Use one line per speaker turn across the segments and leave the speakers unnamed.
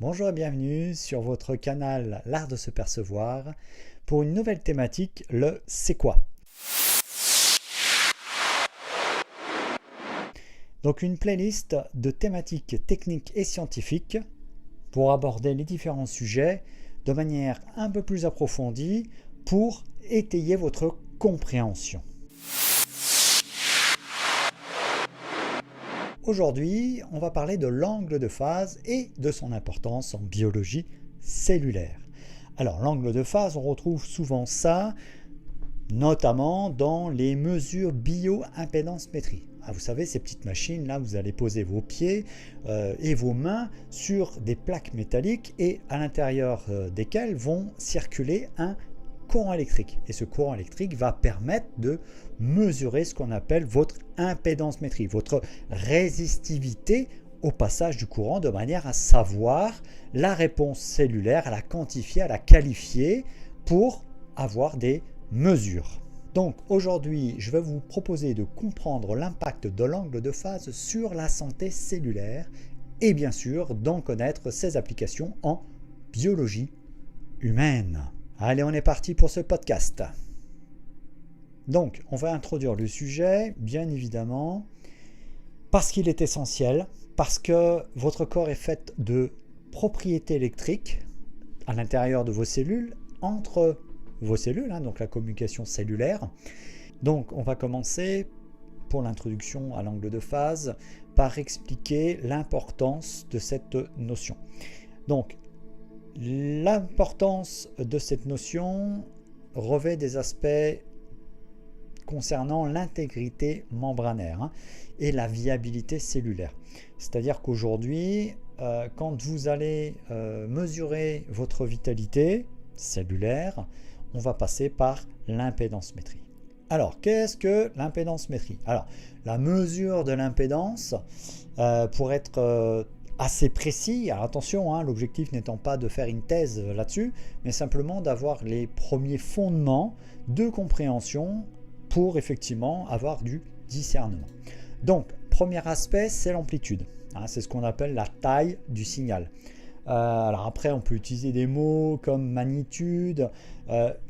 Bonjour et bienvenue sur votre canal L'Art de se percevoir pour une nouvelle thématique, le C'est quoi? Donc une playlist de thématiques techniques et scientifiques pour aborder les différents sujets de manière un peu plus approfondie pour étayer votre compréhension. Aujourd'hui, on va parler de l'angle de phase et de son importance en biologie cellulaire. Alors, l'angle de phase, on retrouve souvent ça, notamment dans les mesures bioimpédance-métrie. Vous savez, ces petites machines, là, vous allez poser vos pieds et vos mains sur des plaques métallique et à l'intérieur desquelles vont circuler un courant électrique. Et ce courant électrique va permettre de mesurer ce qu'on appelle votre impédance-métrie, votre résistivité au passage du courant, de manière à savoir la réponse cellulaire, à la quantifier, à la qualifier pour avoir des mesures. Donc aujourd'hui, je vais vous proposer de comprendre l'impact de l'angle de phase sur la santé cellulaire et bien sûr d'en connaître ses applications en biologie humaine. Allez, on est parti pour ce podcast. Donc, on va introduire le sujet, bien évidemment, parce qu'il est essentiel, parce que votre corps est fait de propriétés électriques à l'intérieur de vos cellules, entre vos cellules, donc la communication cellulaire. Donc, on va commencer, pour l'introduction à l'angle de phase, par expliquer l'importance de cette notion. Donc, l'importance de cette notion revêt des aspects concernant l'intégrité membranaire et la viabilité cellulaire. C'est-à-dire qu'aujourd'hui, quand vous allez mesurer votre vitalité cellulaire, on va passer par l'impédance-métrie. Alors, qu'est-ce que l'impédance-métrie? Alors, la mesure de l'impédance, pour être assez précis, alors attention, l'objectif n'étant pas de faire une thèse là-dessus, mais simplement d'avoir les premiers fondements de compréhension pour effectivement avoir du discernement. Donc, premier aspect, c'est l'amplitude. C'est ce qu'on appelle la taille du signal. Alors après, on peut utiliser des mots comme magnitude,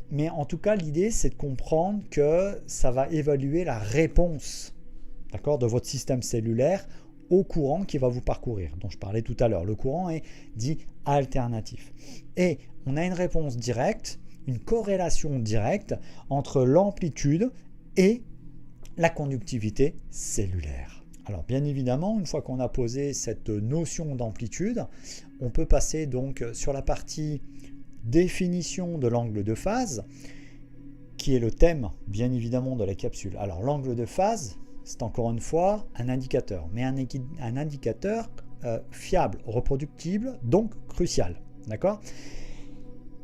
mais en tout cas, l'idée, c'est de comprendre que ça va évaluer la réponse, d'accord, de votre système cellulaire au courant qui va vous parcourir, dont je parlais tout à l'heure. Le courant est dit alternatif. Et on a une réponse directe, une corrélation directe entre l'amplitude et la conductivité cellulaire. Alors bien évidemment, une fois qu'on a posé cette notion d'amplitude, on peut passer donc sur la partie définition de l'angle de phase, qui est le thème bien évidemment de la capsule. Alors l'angle de phase, c'est encore une fois un indicateur, mais un indicateur fiable, reproductible, donc crucial. D'accord ?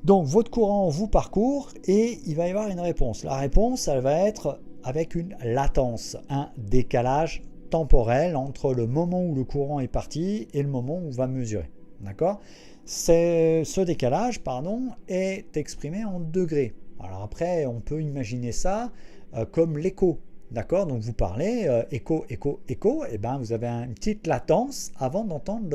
Donc votre courant vous parcourt et il va y avoir une réponse. La réponse, elle va être avec une latence, un décalage temporel entre le moment où le courant est parti et le moment où on va mesurer. D'accord ? Ce décalage, est exprimé en degrés. Alors après, on peut imaginer ça comme l'écho. D'accord, donc vous parlez écho, écho, écho, et vous avez une petite latence avant d'entendre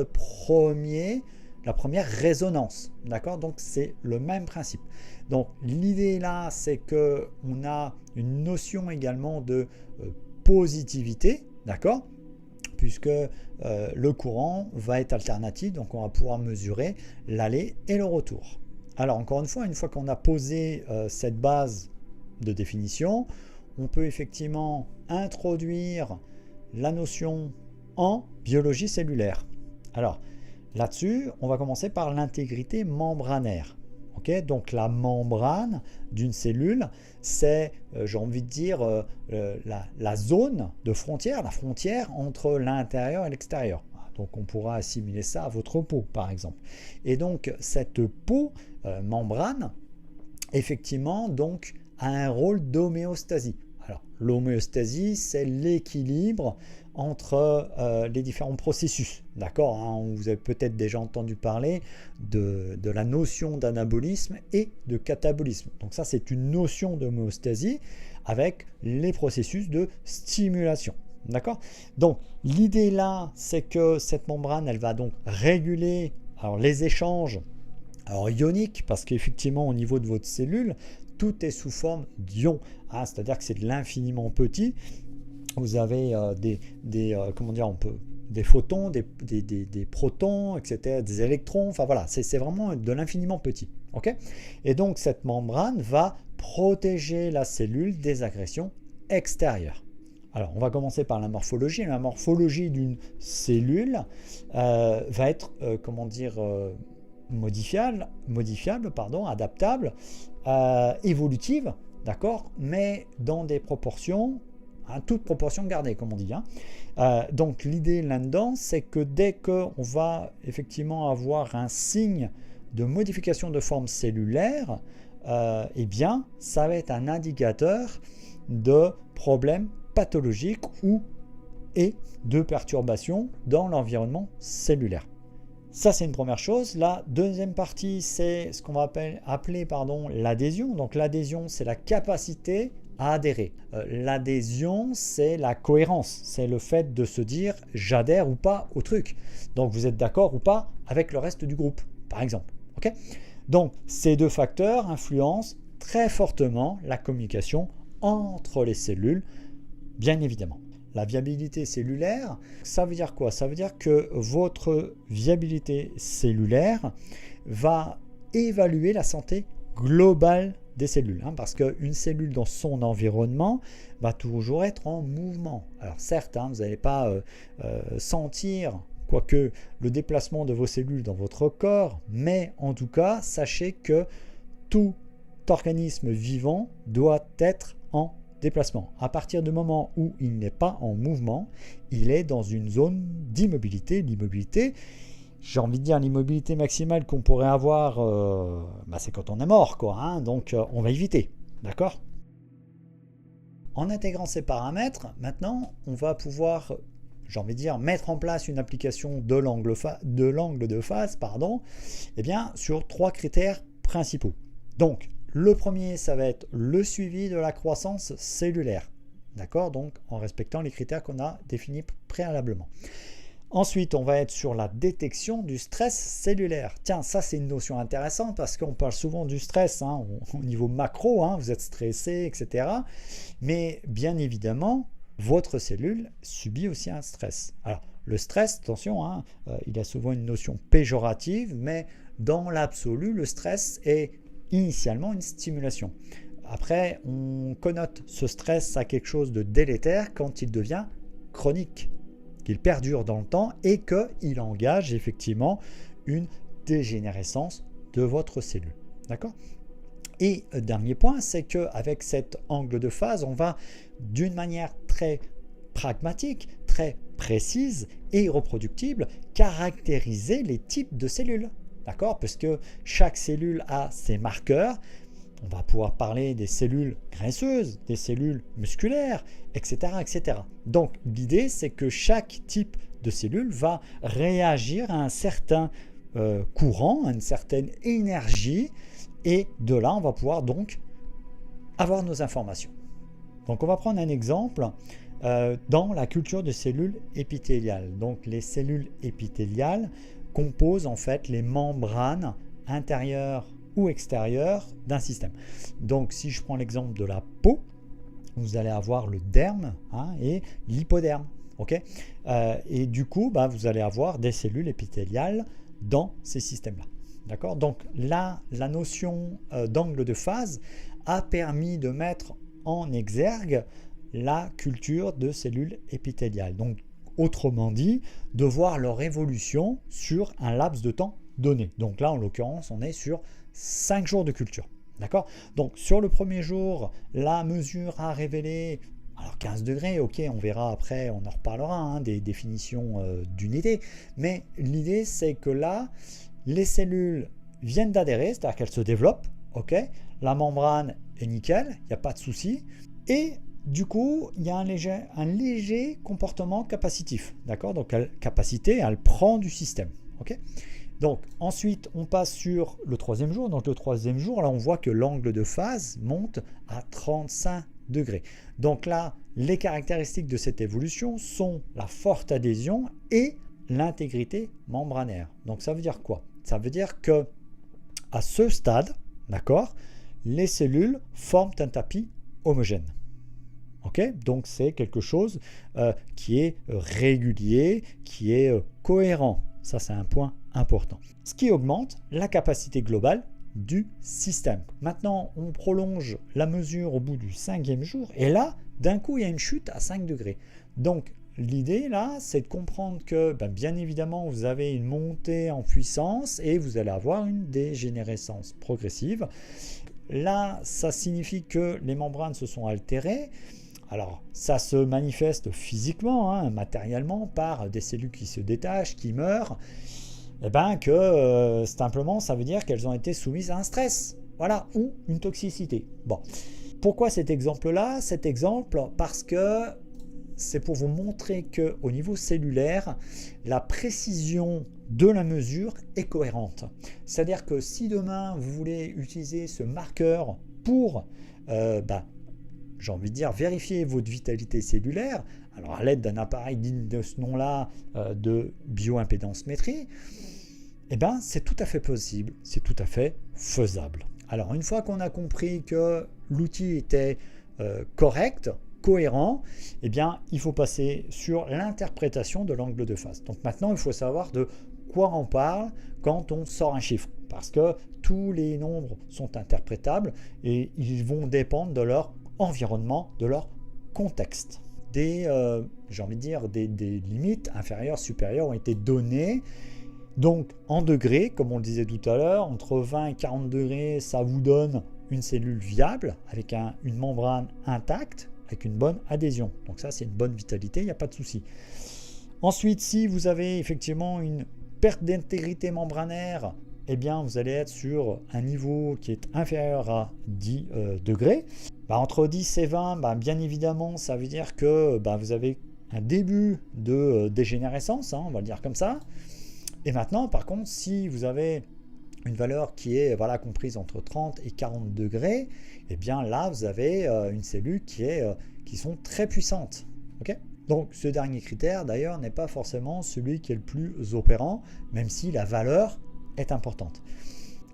la première résonance. D'accord, donc c'est le même principe. Donc l'idée là, c'est qu'on a une notion également de positivité, d'accord, puisque le courant va être alternatif, donc on va pouvoir mesurer l'aller et le retour. Alors encore une fois qu'on a posé cette base de définition, on peut effectivement introduire la notion en biologie cellulaire. Alors là-dessus, on va commencer par l'intégrité membranaire. Donc la membrane d'une cellule, c'est, j'ai envie de dire, la zone de frontière, la frontière entre l'intérieur et l'extérieur. Donc on pourra assimiler ça à votre peau, par exemple. Et donc cette peau, membrane, effectivement, donc, a un rôle d'homéostasie. Alors, l'homéostasie, c'est l'équilibre entre les différents processus. D'accord, vous avez peut-être déjà entendu parler de la notion d'anabolisme et de catabolisme. Donc ça, c'est une notion d'homéostasie avec les processus de stimulation. D'accord. Donc l'idée là, c'est que cette membrane, elle va donc réguler Alors les échanges, alors ioniques, parce qu'effectivement au niveau de votre cellule, tout est sous forme d'ions, hein, c'est-à-dire que c'est de l'infiniment petit. Vous avez comment dire, des photons, des protons, etc., des électrons, enfin voilà, c'est vraiment de l'infiniment petit. Okay, et donc cette membrane va protéger la cellule des agressions extérieures. Alors on va commencer par la morphologie. La morphologie d'une cellule va être comment dire, modifiable, adaptable, évolutive, d'accord, mais dans des proportions, à toute proportion gardée, comme on dit. Donc l'idée là-dedans, c'est que dès qu'on va effectivement avoir un signe de modification de forme cellulaire, eh bien, ça va être un indicateur de problèmes pathologiques et de perturbations dans l'environnement cellulaire. Ça, c'est une première chose. La deuxième partie, c'est ce qu'on va appeler l'adhésion. Donc l'adhésion, c'est la capacité à adhérer. L'adhésion, c'est la cohérence. C'est le fait de se dire j'adhère ou pas au truc. Donc vous êtes d'accord ou pas avec le reste du groupe, par exemple. Okay, donc ces deux facteurs influencent très fortement la communication entre les cellules, bien évidemment. La viabilité cellulaire, ça veut dire quoi? Ça veut dire que votre viabilité cellulaire va évaluer la santé globale des cellules, parce qu'une cellule dans son environnement va toujours être en mouvement. Alors certes, vous n'allez pas sentir quoique le déplacement de vos cellules dans votre corps, mais en tout cas, sachez que tout organisme vivant doit être en déplacement. À partir du moment où il n'est pas en mouvement, il est dans une zone d'immobilité. L'immobilité, j'ai envie de dire l'immobilité maximale qu'on pourrait avoir, c'est quand on est mort, quoi. Donc on va éviter, d'accord? En intégrant ces paramètres, maintenant, on va pouvoir, j'ai envie de dire, mettre en place une application de l'angle de phase, sur 3 critères principaux. Donc, le premier, ça va être le suivi de la croissance cellulaire, d'accord? Donc, en respectant les critères qu'on a définis préalablement. Ensuite, on va être sur la détection du stress cellulaire. Tiens, ça, c'est une notion intéressante parce qu'on parle souvent du stress au niveau macro, vous êtes stressé, etc. Mais bien évidemment, votre cellule subit aussi un stress. Alors, le stress, attention, il a souvent une notion péjorative, mais dans l'absolu, le stress est initialement une stimulation. Après, on connote ce stress à quelque chose de délétère quand il devient chronique, qu'il perdure dans le temps et qu'il engage effectivement une dégénérescence de votre cellule. D'accord ? Et dernier point, c'est qu'avec cet angle de phase, on va d'une manière très pragmatique, très précise et reproductible caractériser les types de cellules. D'accord ? Parce que chaque cellule a ses marqueurs. On va pouvoir parler des cellules graisseuses, des cellules musculaires, etc. etc. Donc l'idée, c'est que chaque type de cellule va réagir à un certain courant, à une certaine énergie, et de là, on va pouvoir donc avoir nos informations. Donc on va prendre un exemple dans la culture de cellules épithéliales. Donc les cellules épithéliales composent en fait les membranes intérieures ou extérieures d'un système. Donc si je prends l'exemple de la peau, vous allez avoir le derme et l'hypoderme. Okay, et du coup, vous allez avoir des cellules épithéliales dans ces systèmes-là. D'accord ? Donc là, la notion d'angle de phase a permis de mettre en exergue la culture de cellules épithéliales. Donc autrement dit, de voir leur évolution sur un laps de temps donné. Donc là, en l'occurrence, on est sur 5 jours de culture. D'accord ? Donc sur le premier jour, la mesure a révélé, alors 15 degrés, ok, on verra après, on en reparlera des définitions d'unité, mais l'idée c'est que là, les cellules viennent d'adhérer, c'est-à-dire qu'elles se développent, ok, la membrane est nickel, il n'y a pas de souci, et du coup, il y a un léger comportement capacitif, d'accord ? Donc capacité, elle prend du système, ok ? Donc ensuite, on passe sur le troisième jour. Donc le troisième jour, là, on voit que l'angle de phase monte à 35 degrés. Donc là, les caractéristiques de cette évolution sont la forte adhésion et l'intégrité membranaire. Donc ça veut dire quoi ? Ça veut dire que à ce stade, d'accord, les cellules forment un tapis homogène. Okay, donc c'est quelque chose qui est régulier, qui est cohérent. Ça, c'est un point important. Ce qui augmente la capacité globale du système. Maintenant, on prolonge la mesure au bout du 5e jour et là, d'un coup, il y a une chute à 5 degrés. Donc, l'idée là, c'est de comprendre que bien évidemment, vous avez une montée en puissance et vous allez avoir une dégénérescence progressive. Là, ça signifie que les membranes se sont altérées. Alors, ça se manifeste physiquement, matériellement, par des cellules qui se détachent, qui meurent. Simplement, ça veut dire qu'elles ont été soumises à un stress, voilà, ou une toxicité. Bon, pourquoi cet exemple-là? Cet exemple, parce que c'est pour vous montrer qu'au niveau cellulaire, la précision de la mesure est cohérente. C'est-à-dire que si demain, vous voulez utiliser ce marqueur pour j'ai envie de dire, vérifier votre vitalité cellulaire, alors à l'aide d'un appareil digne de ce nom-là de bioimpédancemétrie, c'est tout à fait possible, c'est tout à fait faisable. Alors une fois qu'on a compris que l'outil était correct, cohérent, il faut passer sur l'interprétation de l'angle de phase. Donc maintenant, il faut savoir de quoi on parle quand on sort un chiffre, parce que tous les nombres sont interprétables et ils vont dépendre de leur environnement, de leur contexte. Des limites inférieures, supérieures ont été données. Donc en degrés, comme on le disait tout à l'heure, entre 20 et 40 degrés, ça vous donne une cellule viable avec une membrane intacte, avec une bonne adhésion. Donc ça, c'est une bonne vitalité, il n'y a pas de souci. Ensuite, si vous avez effectivement une perte d'intégrité membranaire, vous allez être sur un niveau qui est inférieur à 10 degrés. Entre 10 et 20, bien évidemment, ça veut dire que vous avez un début de dégénérescence, on va le dire comme ça. Et maintenant, par contre, si vous avez une valeur qui est comprise entre 30 et 40 degrés, là, vous avez une cellule qui sont très puissantes. Okay, donc, ce dernier critère, d'ailleurs, n'est pas forcément celui qui est le plus opérant, même si la valeur est importante.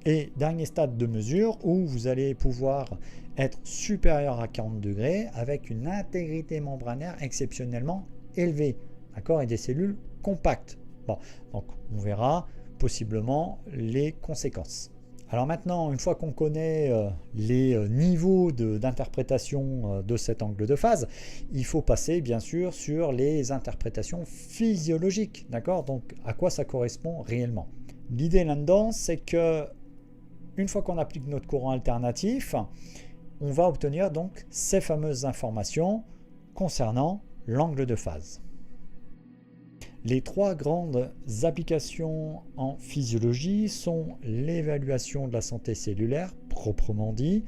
Et dernier stade de mesure où vous allez pouvoir être supérieur à 40 degrés avec une intégrité membranaire exceptionnellement élevée, d'accord, et des cellules compactes. Bon, donc on verra possiblement les conséquences. Alors maintenant, une fois qu'on connaît les niveaux d'interprétation de cet angle de phase, il faut passer bien sûr sur les interprétations physiologiques, d'accord, donc à quoi ça correspond réellement. L'idée là-dedans, c'est que une fois qu'on applique notre courant alternatif, on va obtenir donc ces fameuses informations concernant l'angle de phase. Les 3 grandes applications en physiologie sont l'évaluation de la santé cellulaire, proprement dit,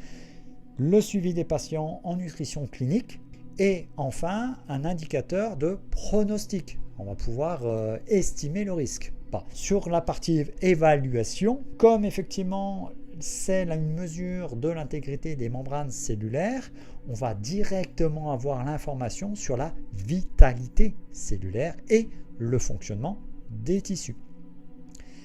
le suivi des patients en nutrition clinique et enfin un indicateur de pronostic. On va pouvoir estimer le risque. Sur la partie évaluation, comme effectivement c'est une mesure de l'intégrité des membranes cellulaires, on va directement avoir l'information sur la vitalité cellulaire et le fonctionnement des tissus.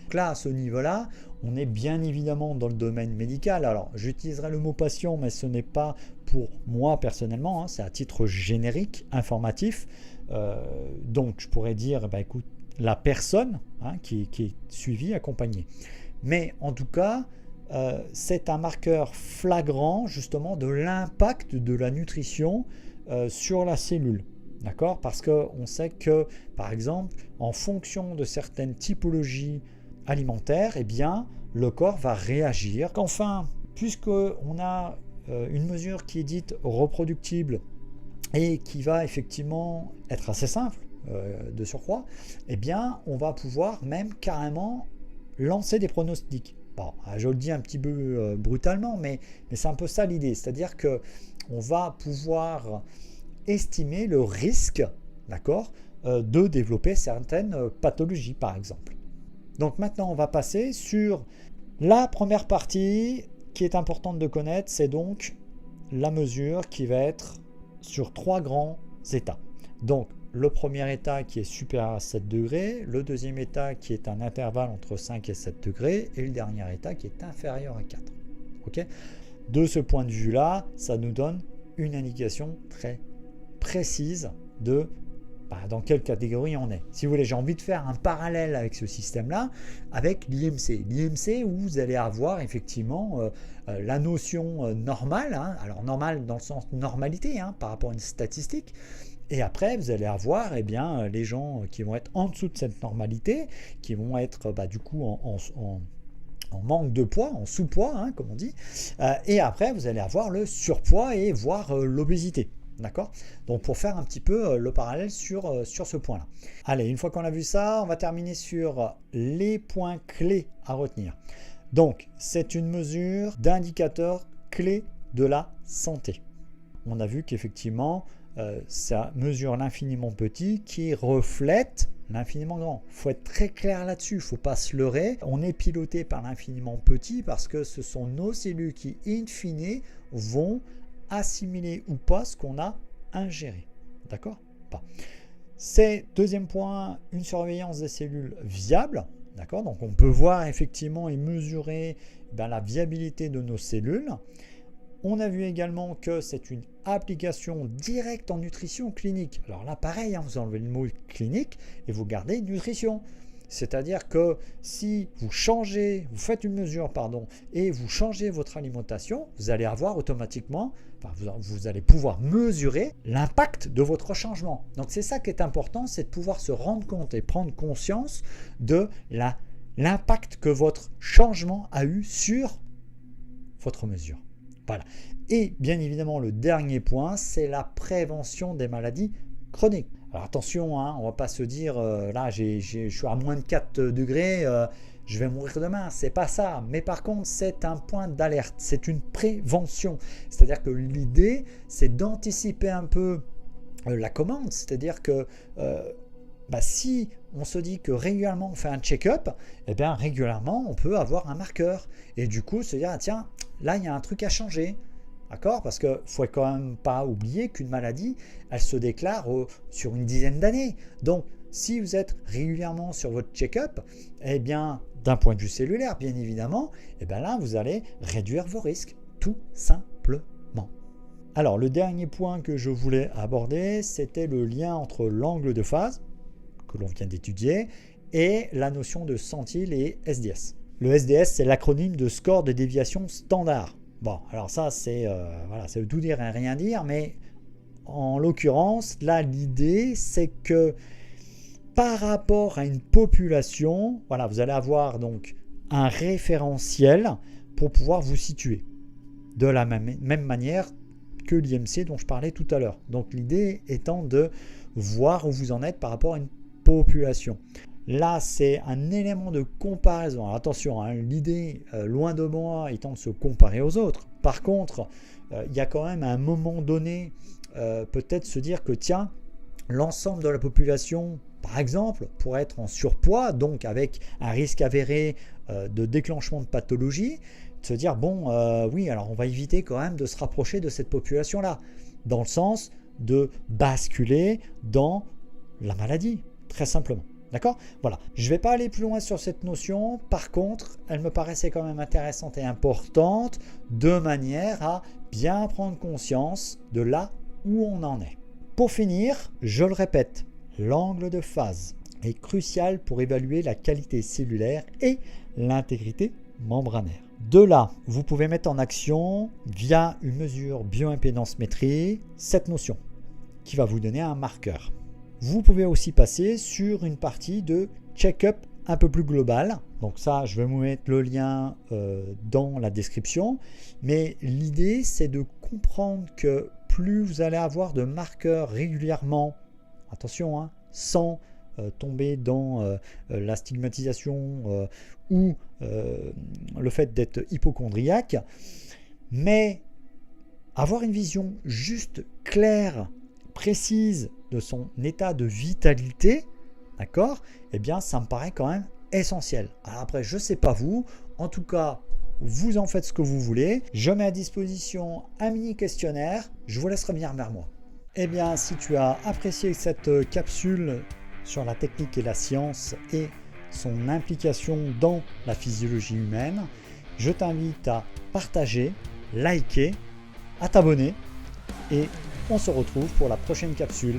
Donc là, à ce niveau-là, on est bien évidemment dans le domaine médical. Alors, j'utiliserai le mot patient, mais ce n'est pas pour moi personnellement, c'est à titre générique, informatif. Donc, je pourrais dire, écoute, la personne qui est suivie, accompagnée. Mais en tout cas, c'est un marqueur flagrant justement de l'impact de la nutrition sur la cellule. D'accord ? Parce qu'on sait que, par exemple, en fonction de certaines typologies alimentaires, le corps va réagir. Enfin, puisqu'on a une mesure qui est dite reproductible et qui va effectivement être assez simple de surcroît, on va pouvoir même carrément lancer des pronostics. Bon, je le dis un petit peu brutalement, mais c'est un peu ça l'idée. C'est-à-dire qu'on va pouvoir estimer le risque, d'accord, de développer certaines pathologies, par exemple. Donc maintenant, on va passer sur la première partie qui est importante de connaître, c'est donc la mesure qui va être sur 3 grands états. Donc, le premier état qui est supérieur à 7 degrés, le deuxième état qui est un intervalle entre 5 et 7 degrés, et le dernier état qui est inférieur à 4. Okay, de ce point de vue-là, ça nous donne une indication très précise de dans quelle catégorie on est. Si vous voulez, j'ai envie de faire un parallèle avec ce système-là, avec l'IMC. L'IMC où vous allez avoir effectivement la notion normale, alors normale dans le sens normalité, par rapport à une statistique, et après vous allez avoir les gens qui vont être en dessous de cette normalité, qui vont être du coup en manque de poids, en sous-poids, comme on dit, et après vous allez avoir le surpoids et voire l'obésité. D'accord? Donc pour faire un petit peu le parallèle sur ce point-là. Allez, une fois qu'on a vu ça, on va terminer sur les points clés à retenir. Donc, c'est une mesure d'indicateur clé de la santé. On a vu qu'effectivement, ça mesure l'infiniment petit qui reflète l'infiniment grand. Il faut être très clair là-dessus, il ne faut pas se leurrer. On est piloté par l'infiniment petit parce que ce sont nos cellules qui, in fine, vont assimiler ou pas ce qu'on a ingéré. D'accord? Pas. C'est, deuxième point, une surveillance des cellules viables. D'accord? Donc on peut voir effectivement et mesurer la viabilité de nos cellules. On a vu également que c'est une application directe en nutrition clinique. Alors là, pareil, vous enlevez le mot clinique et vous gardez nutrition. C'est-à-dire que si vous faites une mesure, et vous changez votre alimentation, vous allez avoir automatiquement, vous allez pouvoir mesurer l'impact de votre changement. Donc c'est ça qui est important, c'est de pouvoir se rendre compte et prendre conscience de l'impact que votre changement a eu sur votre mesure. Voilà. Et bien évidemment, le dernier point, c'est la prévention des maladies chroniques. Alors attention, on ne va pas se dire, là je suis à moins de 4 degrés, je vais mourir demain. C'est pas ça. Mais par contre, c'est un point d'alerte, c'est une prévention. C'est-à-dire que l'idée, c'est d'anticiper un peu la commande. C'est-à-dire que si on se dit que régulièrement on fait un check-up, régulièrement on peut avoir un marqueur. Et du coup, se dire, tiens, là il y a un truc à changer. D'accord? Parce qu'il ne faut quand même pas oublier qu'une maladie, elle se déclare sur une dizaine d'années. Donc, si vous êtes régulièrement sur votre check-up, d'un point de vue cellulaire, bien évidemment, là, vous allez réduire vos risques, tout simplement. Alors, le dernier point que je voulais aborder, c'était le lien entre l'angle de phase, que l'on vient d'étudier, et la notion de centile et SDS. Le SDS, c'est l'acronyme de score de déviation standard. Bon, alors ça, ça veut tout dire et rien dire, mais en l'occurrence, là, l'idée, c'est que par rapport à une population, vous allez avoir donc un référentiel pour pouvoir vous situer de la même manière que l'IMC dont je parlais tout à l'heure. Donc, l'idée étant de voir où vous en êtes par rapport à une population. Là, c'est un élément de comparaison. Alors, attention, l'idée, loin de moi, étant de se comparer aux autres. Par contre, il y a quand même à un moment donné, peut-être se dire que, tiens, l'ensemble de la population, par exemple, pourrait être en surpoids, donc avec un risque avéré de déclenchement de pathologie, de se dire, oui, alors on va éviter quand même de se rapprocher de cette population-là, dans le sens de basculer dans la maladie, très simplement. D'accord? Voilà. Je ne vais pas aller plus loin sur cette notion. Par contre, elle me paraissait quand même intéressante et importante de manière à bien prendre conscience de là où on en est. Pour finir, je le répète, l'angle de phase est crucial pour évaluer la qualité cellulaire et l'intégrité membranaire. De là, vous pouvez mettre en action via une mesure bioimpédance-métrie cette notion qui va vous donner un marqueur. Vous pouvez aussi passer sur une partie de check-up un peu plus global. Donc ça, je vais vous mettre le lien dans la description. Mais l'idée, c'est de comprendre que plus vous allez avoir de marqueurs régulièrement, attention, sans tomber dans la stigmatisation ou le fait d'être hypocondriaque, mais avoir une vision juste claire, précise de son état de vitalité, d'accord, ça me paraît quand même essentiel. Alors après, je ne sais pas vous, en tout cas, vous en faites ce que vous voulez. Je mets à disposition un mini questionnaire, je vous laisse revenir vers moi. Eh bien, si tu as apprécié cette capsule sur la technique et la science et son implication dans la physiologie humaine, je t'invite à partager, liker, à t'abonner et on se retrouve pour la prochaine capsule.